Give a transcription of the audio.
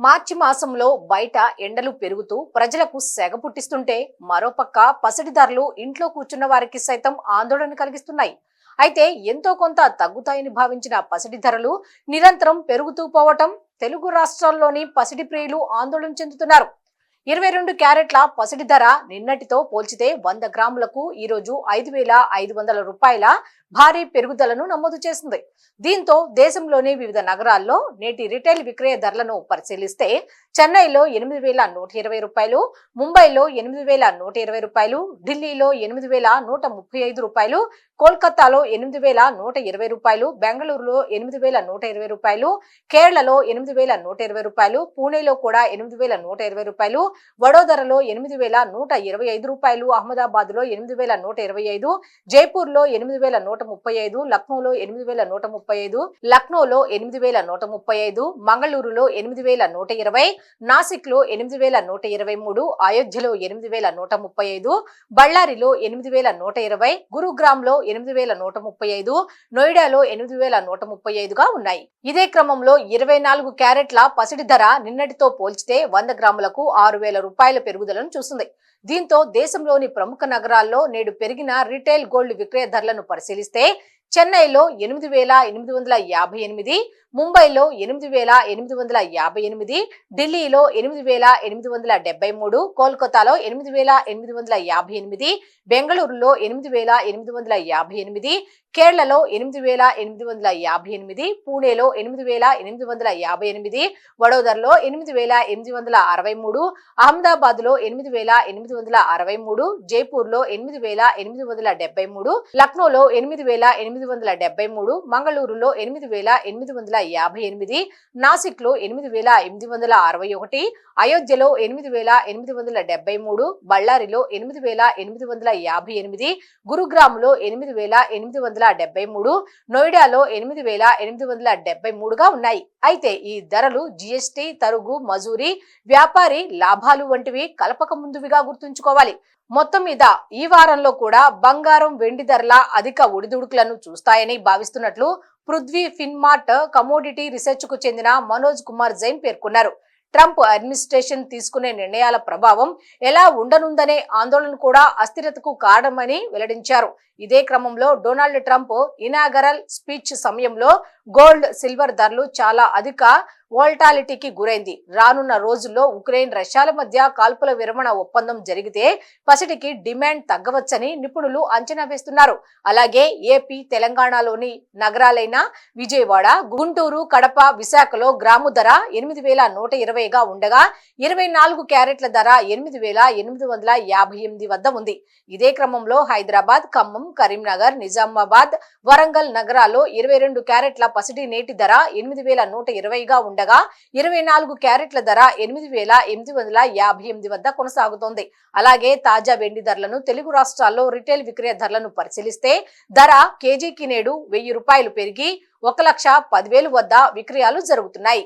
మార్చి మాసంలో బయట ఎండలు పెరుగుతూ ప్రజలకు సెగ పుట్టిస్తుంటే మరోపక్క పసిడి ధరలు ఇంట్లో కూర్చున్న వారికి సైతం ఆందోళన కలిగిస్తున్నాయి. అయితే ఎంతో కొంత తగ్గుతాయని భావించిన పసిడి ధరలు నిరంతరం పెరుగుతూ పోవటం తెలుగు రాష్ట్రాల్లోని పసిడి ప్రియులు ఆందోళన చెందుతున్నారు. 22 క్యారెట్ల పసిడి ధర నిన్నటితో పోల్చితే 100 గ్రాములకు ఈరోజు 5,500 రూపాయల భారీ పెరుగుదలను నమోదు చేసింది. దీంతో దేశంలోని వివిధ నగరాల్లో నేటి రిటైల్ విక్రయ ధరలను పరిశీలిస్తే చెన్నైలో 8,120 రూపాయలు, ముంబైలో 8,120 రూపాయలు, ఢిల్లీలో 8,135 రూపాయలు, కోల్కతాలో 8,120 రూపాయలు, బెంగళూరులో 8,120 రూపాయలు, కేరళలో 8,120 రూపాయలు, పూణేలో కూడా 8,120 రూపాయలు, వడోదరలో 8,125 రూపాయలు, అహ్మదాబాద్ లో 8,125, జైపూర్ లో 8,135, లక్నోలో 8,135, లక్నోలో 8,135, మంగళూరులో 8,120, నాసిక్ లో 8,123, అయోధ్యలో 8,135, బళ్ళారిలో 8,120, గురుగ్రామ్ లో 8,135, నోయిడాలో 8,135గా ఉన్నాయి. ఇదే క్రమంలో 24 క్యారెట్ల పసిడి ధర నిన్నటితో పోల్చితే 100 గ్రాములకు 6,000 రూపాయల పెరుగుదలను చూసింది. దీంతో దేశంలోని ప్రముఖ నగరాల్లో నేడు పెరిగిన రిటైల్ గోల్డ్ విక్రయ ధరలను పరిశీలిస్తే చెన్నైలో 8,858, ముంబైలో 8,858, ఢిల్లీలో 8,873, కోల్కతాలో 8,858, బెంగళూరులో 8,858, కేరళలో 8,858, పూణేలో 8,858, వడోదరలో 8,863, అహ్మదాబాద్ లో 8,863, జైపూర్ లో 8,873, లక్నోలో 8,873, మంగళూరులో 8,858, నాసిక్ లో 8,861, అయోధ్యలో 8,873, బళ్ళారిలో 8,858, గురుగ్రామ్ లో 8,873, నోయిడాలో 8,873గా ఉన్నాయి. అయితే ఈ ధరలు జిఎస్టీ, తరుగు, మజూరీ, వ్యాపారి లాభాలు వంటివి కలపక ముందువిగా గుర్తుంచుకోవాలి. మొత్తం మీద ఈ వారంలో కూడా బంగారం, వెండి ధరల అధిక ఒడిదుడుకులను చూస్తాయని భావిస్తున్నట్లు పృథ్వీ ఫిన్మార్ట్ కమోడిటీ రీసెర్చ్ కు చెందిన మనోజ్ కుమార్ జైన్ పేర్కొన్నారు. ట్రంప్ అడ్మినిస్ట్రేషన్ తీసుకునే నిర్ణయాల ప్రభావం ఎలా ఉండనుందనే ఆందోళన కూడా అస్థిరతకు కారణమని వెల్లడించారు. ఇదే క్రమంలో డొనాల్డ్ ట్రంప్ ఇనాగరల్ స్పీచ్ సమయంలో గోల్డ్, సిల్వర్ ధరలు చాలా అధిక వోల్టాలిటీకి గురైంది. రానున్న రోజుల్లో ఉక్రెయిన్, రష్యాల మధ్య కాల్పుల విరమణ ఒప్పందం జరిగితే పసిడికి డిమాండ్ తగ్గవచ్చని నిపుణులు అంచనా వేస్తున్నారు. అలాగే ఏపీ, తెలంగాణలోని నగరాలైన విజయవాడ, గుంటూరు, కడప, విశాఖలో గ్రాము ధర 8,120గా ఉండగా 24 క్యారెట్ల ధర 8,858 వద్ద ఉంది. ఇదే క్రమంలో హైదరాబాద్, ఖమ్మం, కరీంనగర్, నిజామాబాద్, వరంగల్ నగరాల్లో 22 క్యారెట్ల పసిడి నేటి ధర 8,120గా ఉండగా 24 క్యారెట్ల ధర 8,858 వద్ద కొనసాగుతోంది. అలాగే తాజా వెండి ధరలను తెలుగు రాష్ట్రాల్లో రిటైల్ విక్రయ ధరలను పరిశీలిస్తే ధర కేజీకి నేడు 1,000 రూపాయలు పెరిగి 1,10,000 వద్ద విక్రయాలు జరుగుతున్నాయి.